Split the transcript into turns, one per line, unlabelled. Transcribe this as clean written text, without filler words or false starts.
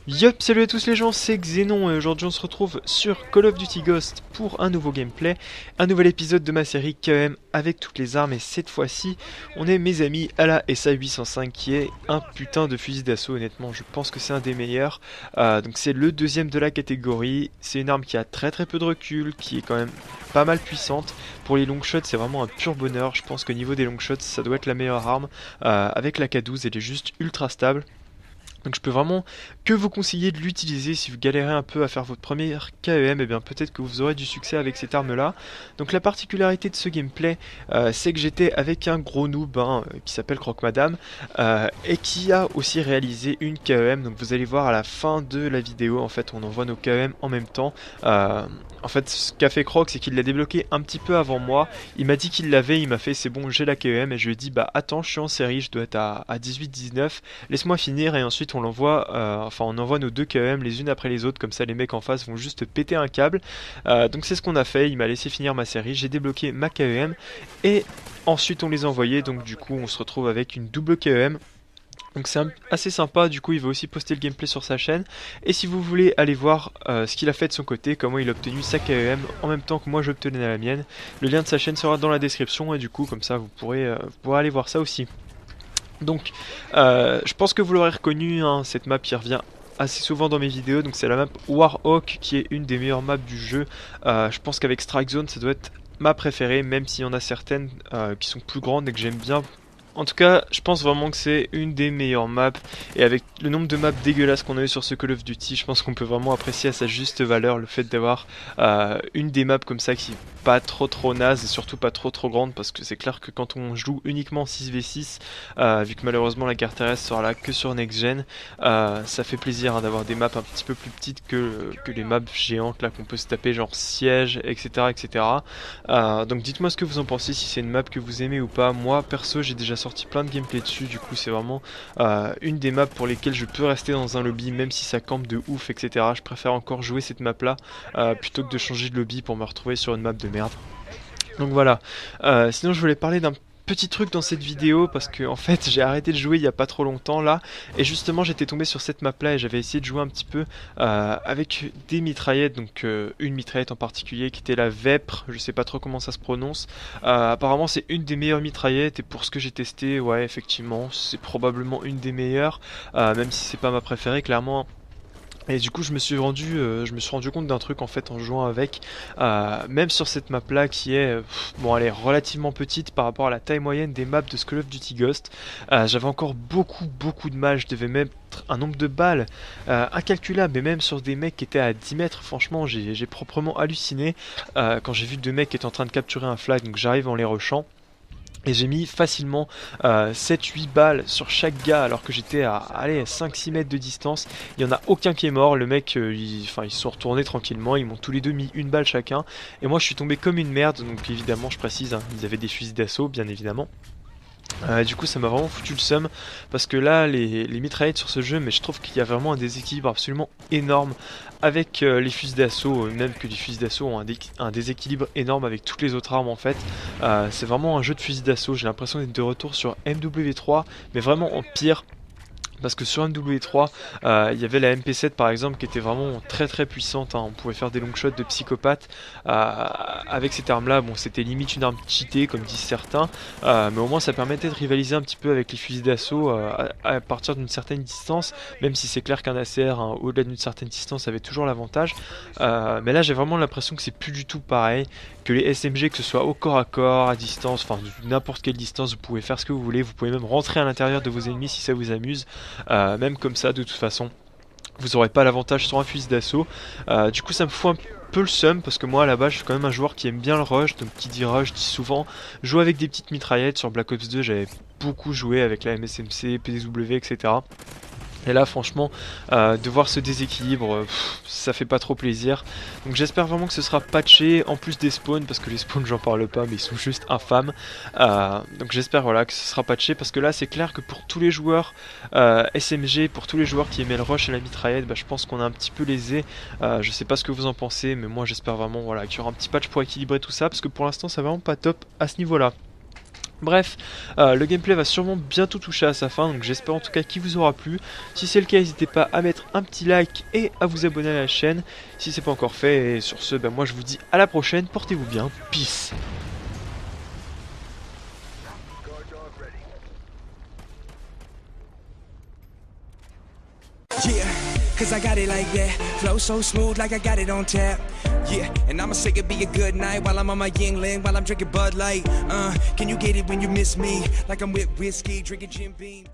Yup, salut à tous les gens, c'est Xenon et aujourd'hui on se retrouve sur Call of Duty Ghost pour un nouveau gameplay, un nouvel épisode de ma série KEM avec toutes les armes et cette fois-ci on est mes amis à la SA-805 qui est un putain de fusil d'assaut. Honnêtement je pense que c'est un des meilleurs, donc c'est le deuxième de la catégorie, c'est une arme qui a très peu de recul, qui est quand même pas mal puissante. Pour les long shots c'est vraiment un pur bonheur, je pense qu'au niveau des long shots ça doit être la meilleure arme, avec la K12 elle est juste ultra stable. Donc je peux vraiment que vous conseiller de l'utiliser si vous galérez un peu à faire votre première KEM, et bien peut-être que vous aurez du succès avec cette arme là. Donc la particularité de ce gameplay c'est que j'étais avec un gros noob qui s'appelle Croque Madame et qui a aussi réalisé une KEM. Donc vous allez voir à la fin de la vidéo, en fait on envoie nos KEM en même temps. En fait ce qu'a fait Croc c'est qu'il l'a débloqué un petit peu avant moi, il m'a dit qu'il l'avait, il m'a fait c'est bon j'ai la KEM et je lui ai dit bah attends je suis en série, je dois être à 18-19, laisse-moi finir et ensuite on l'envoie, on envoie nos deux KEM les unes après les autres, comme ça les mecs en face vont juste péter un câble. Donc c'est ce qu'on a fait, il m'a laissé finir ma série, j'ai débloqué ma KEM et ensuite on les a envoyés, donc du coup on se retrouve avec une double KEM. Donc c'est assez sympa, du coup il va aussi poster le gameplay sur sa chaîne. Et si vous voulez aller voir ce qu'il a fait de son côté, comment il a obtenu sa KEM en même temps que moi j'obtenais la mienne, le lien de sa chaîne sera dans la description et du coup comme ça vous pourrez aller voir ça aussi. Donc je pense que vous l'aurez reconnu, cette map qui revient assez souvent dans mes vidéos, donc c'est la map Warhawk qui est une des meilleures maps du jeu. Je pense qu'avec Strike Zone ça doit être ma préférée, même s'il y en a certaines qui sont plus grandes et que j'aime bien. En tout cas, je pense vraiment que c'est une des meilleures maps, et avec le nombre de maps dégueulasses qu'on a eu sur ce Call of Duty, je pense qu'on peut vraiment apprécier à sa juste valeur le fait d'avoir une des maps comme ça qui est pas trop naze et surtout pas trop grande, parce que c'est clair que quand on joue uniquement 6v6, vu que malheureusement la carte terrestre sera là que sur Next Gen, ça fait plaisir d'avoir des maps un petit peu plus petites que les maps géantes là qu'on peut se taper, genre Siège, etc. Donc dites-moi ce que vous en pensez, si c'est une map que vous aimez ou pas. Moi perso j'ai déjà sorti plein de gameplay dessus, du coup c'est vraiment une des maps pour lesquelles je peux rester dans un lobby même si ça campe de ouf, etc. Je préfère encore jouer cette map là plutôt que de changer de lobby pour me retrouver sur une map de merde. Donc voilà, sinon je voulais parler d'un petit truc dans cette vidéo parce que en fait j'ai arrêté de jouer il y a pas trop longtemps là, et justement j'étais tombé sur cette map là et j'avais essayé de jouer un petit peu avec des mitraillettes, donc une mitraillette en particulier qui était la Vepr, je sais pas trop comment ça se prononce. Apparemment c'est une des meilleures mitraillettes et pour ce que j'ai testé, ouais effectivement c'est probablement une des meilleures, même si c'est pas ma préférée clairement. Et du coup je me suis rendu compte d'un truc en fait en jouant avec, même sur cette map là qui est bon, elle est relativement petite par rapport à la taille moyenne des maps de Call of Duty Ghost. J'avais encore beaucoup de mal, je devais mettre un nombre de balles incalculable, mais même sur des mecs qui étaient à 10 mètres, franchement j'ai proprement halluciné quand j'ai vu deux mecs qui étaient en train de capturer un flag, donc j'arrive en les rushant. Et j'ai mis facilement 7-8 balles sur chaque gars alors que j'étais à 5-6 mètres de distance. Il n'y en a aucun qui est mort, le mec ils se sont retournés tranquillement, ils m'ont tous les deux mis une balle chacun. Et moi je suis tombé comme une merde, donc évidemment je précise, ils avaient des fusils d'assaut bien évidemment. Du coup ça m'a vraiment foutu le seum parce que là les mitraillettes sur ce jeu, mais je trouve qu'il y a vraiment un déséquilibre absolument énorme avec les fusils d'assaut, même que les fusils d'assaut ont un déséquilibre énorme avec toutes les autres armes en fait. C'est vraiment un jeu de fusils d'assaut, j'ai l'impression d'être de retour sur MW3 mais vraiment en pire. Parce que sur MW3, il y avait la MP7 par exemple qui était vraiment très puissante, on pouvait faire des long shots de psychopathe avec cette arme là. Bon c'était limite une arme cheatée comme disent certains, mais au moins ça permettait de rivaliser un petit peu avec les fusils d'assaut à partir d'une certaine distance, même si c'est clair qu'un ACR au-delà d'une certaine distance avait toujours l'avantage. Mais là j'ai vraiment l'impression que c'est plus du tout pareil, que les SMG, que ce soit au corps à corps, à distance, enfin n'importe quelle distance, vous pouvez faire ce que vous voulez, vous pouvez même rentrer à l'intérieur de vos ennemis si ça vous amuse. Même comme ça de toute façon vous n'aurez pas l'avantage sur un fusil d'assaut. Du coup ça me fout un peu le seum parce que moi à la base je suis quand même un joueur qui aime bien le rush, donc qui dit rush dit souvent jouer avec des petites mitraillettes. Sur Black Ops 2 j'avais beaucoup joué avec la MSMC, PDW, etc. Et là franchement de voir ce déséquilibre ça fait pas trop plaisir. Donc j'espère vraiment que ce sera patché en plus des spawns, parce que les spawns j'en parle pas mais ils sont juste infâmes. Donc j'espère voilà que ce sera patché, parce que là c'est clair que pour tous les joueurs SMG, pour tous les joueurs qui aimaient le rush et la mitraillette, je pense qu'on est un petit peu lésé. Je sais pas ce que vous en pensez, mais moi j'espère vraiment voilà, qu'il y aura un petit patch pour équilibrer tout ça, parce que pour l'instant c'est vraiment pas top à ce niveau là. Bref, le gameplay va sûrement bientôt toucher à sa fin, donc j'espère en tout cas qu'il vous aura plu. Si c'est le cas, n'hésitez pas à mettre un petit like et à vous abonner à la chaîne si c'est pas encore fait. Et sur ce, moi je vous dis à la prochaine, portez-vous bien, peace.
Yeah, cause I got it like that. Flow so smooth like I got it on tap. Yeah, and I'ma say it be a good night while I'm on my Yingling, while I'm drinking Bud Light. Can you get it when you miss me? Like I'm with whiskey, drinking Jim Beam.